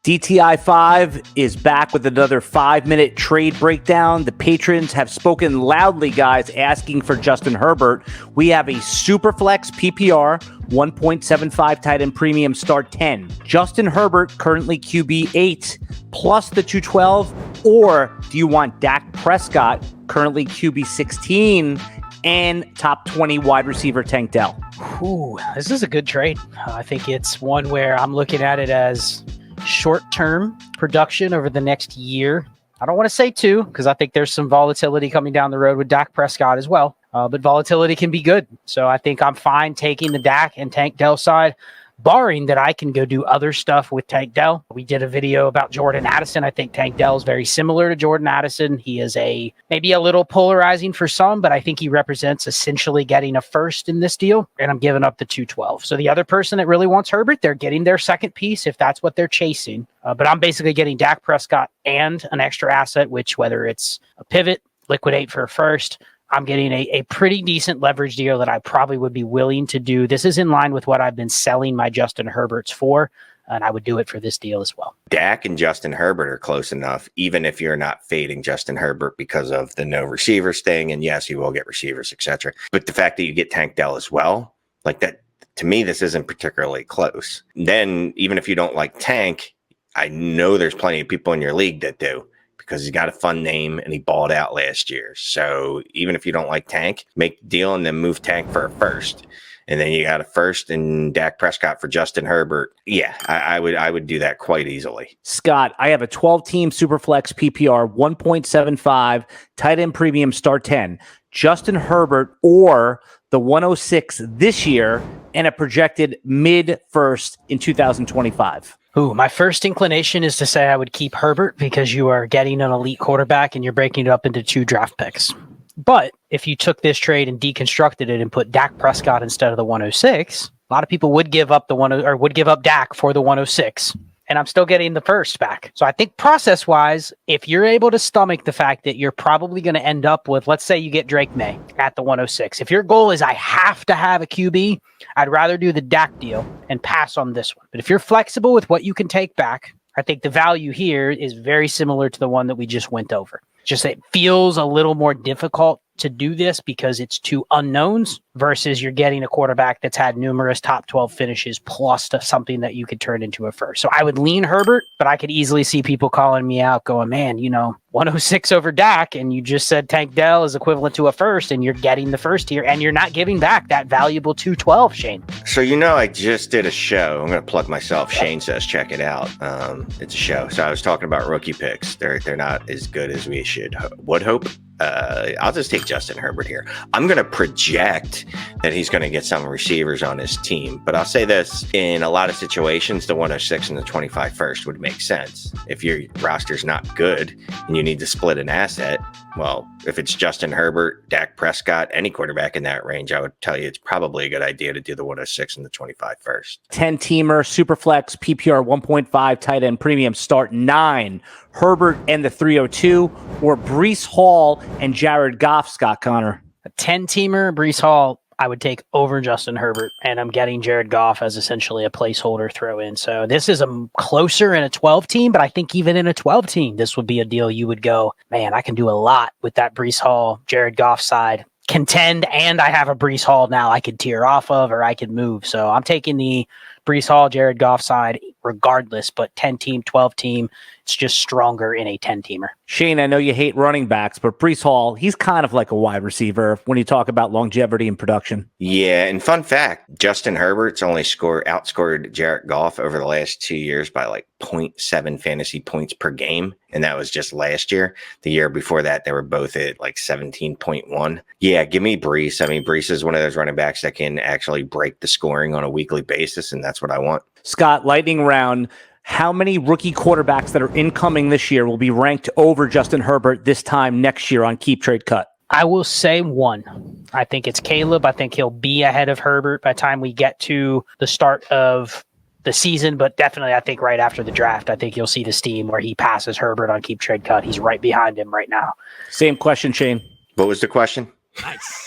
DTI 5 is back with another 5-minute trade breakdown. The patrons have spoken loudly, guys, asking for Justin Herbert. We have a Superflex PPR 1.75 tight end premium start 10. Justin Herbert currently QB 8 plus the 212, or do you want Dak Prescott currently QB 16 and top 20 wide receiver Tank Dell? Ooh, this is a good trade. I think it's one where I'm looking at it as short-term production over the next year. I don't want to say 2 because I think there's some volatility coming down the road with Dak Prescott as well. But volatility can be good. So I think I'm fine taking the Dak and Tank Dell side, barring that I can go do other stuff with Tank Dell. We did a video about Jordan Addison. I think Tank Dell is very similar to Jordan Addison. He is maybe a little polarizing for some, but I think he represents essentially getting a first in this deal, and I'm giving up the 212. So the other person that really wants Herbert, they're getting their second piece if that's what they're chasing. But I'm basically getting Dak Prescott and an extra asset, which whether it's a pivot, liquidate for a first, I'm getting a pretty decent leverage deal that I probably would be willing to do. This is in line with what I've been selling my Justin Herberts for, and I would do it for this deal as well. Dak and Justin Herbert are close enough, even if you're not fading Justin Herbert because of the no receivers thing. And yes, you will get receivers, etc. But the fact that you get Tank Dell as well, like that, to me, this isn't particularly close. Then even if you don't like Tank, I know there's plenty of people in your league that do, because he's got a fun name and he balled out last year. So even if you don't like Tank, make the deal and then move Tank for a first. And then you got a first and Dak Prescott for Justin Herbert. Yeah, I would do that quite easily. Scott, I have a 12-team Superflex PPR 1.75 tight end premium start 10. Justin Herbert or the 106 this year and a projected mid-first in 2025. Ooh, my first inclination is to say I would keep Herbert because you are getting an elite quarterback and you're breaking it up into 2 draft picks. But if you took this trade and deconstructed it and put Dak Prescott instead of the 106, a lot of people would give up would give up Dak for the 106. And I'm still getting the first back. So I think process-wise, if you're able to stomach the fact that you're probably going to end up with, let's say you get Drake May at the 106. If your goal is I have to have a QB, I'd rather do the Dak deal and pass on this one. But if you're flexible with what you can take back, I think the value here is very similar to the one that we just went over. Just it feels a little more difficult to do this because it's 2 unknowns versus you're getting a quarterback that's had numerous top 12 finishes plus something that you could turn into a first. So I would lean Herbert, but I could easily see people calling me out going, man, 106 over Dak, and you just said Tank Dell is equivalent to a first, and you're getting the first here, and you're not giving back that valuable 212, Shane. So I just did a show. I'm going to plug myself. Shane says check it out. It's a show. So I was talking about rookie picks. They're not as good as we would hope. I'll just take Justin Herbert here. I'm going to project that he's going to get some receivers on his team. But I'll say this, in a lot of situations, the 106 and the 25 first would make sense. If your roster's not good and you need to split an asset, well, if it's Justin Herbert, Dak Prescott, any quarterback in that range, I would tell you it's probably a good idea to do the 106 and the 25 first. 10-teamer, Superflex, PPR 1.5, tight end premium, start 9. Herbert and the 302, or Breece Hall and Jared Goff, Scott Connor. A 10-teamer, Breece Hall, I would take over Justin Herbert, and I'm getting Jared Goff as essentially a placeholder throw in. So this is a closer in a 12-team, but I think even in a 12-team, this would be a deal you would go, man, I can do a lot with that Breece Hall, Jared Goff side. Contend, and I have a Breece Hall now I could tear off of or I could move. So I'm taking the Breece Hall, Jared Goff side regardless, but 10-team, 12-team, it's just stronger in a 10-teamer. Shane, I know you hate running backs, but Breece Hall, he's kind of like a wide receiver when you talk about longevity and production. Yeah, and fun fact, Justin Herbert's only outscored Jared Goff over the last 2 years by like 0.7 fantasy points per game, and that was just last year. The year before that, they were both at like 17.1. Yeah, give me Breece. I mean, Breece is one of those running backs that can actually break the scoring on a weekly basis, and that's what I want. Scott, lightning round. How many rookie quarterbacks that are incoming this year will be ranked over Justin Herbert this time next year on KeepTradeCut? I will say 1. I think it's Caleb. I think he'll be ahead of Herbert by the time we get to the start of the season, but definitely I think right after the draft, I think you'll see the steam where he passes Herbert on KeepTradeCut. He's right behind him right now. Same question, Shane. What was the question? Nice.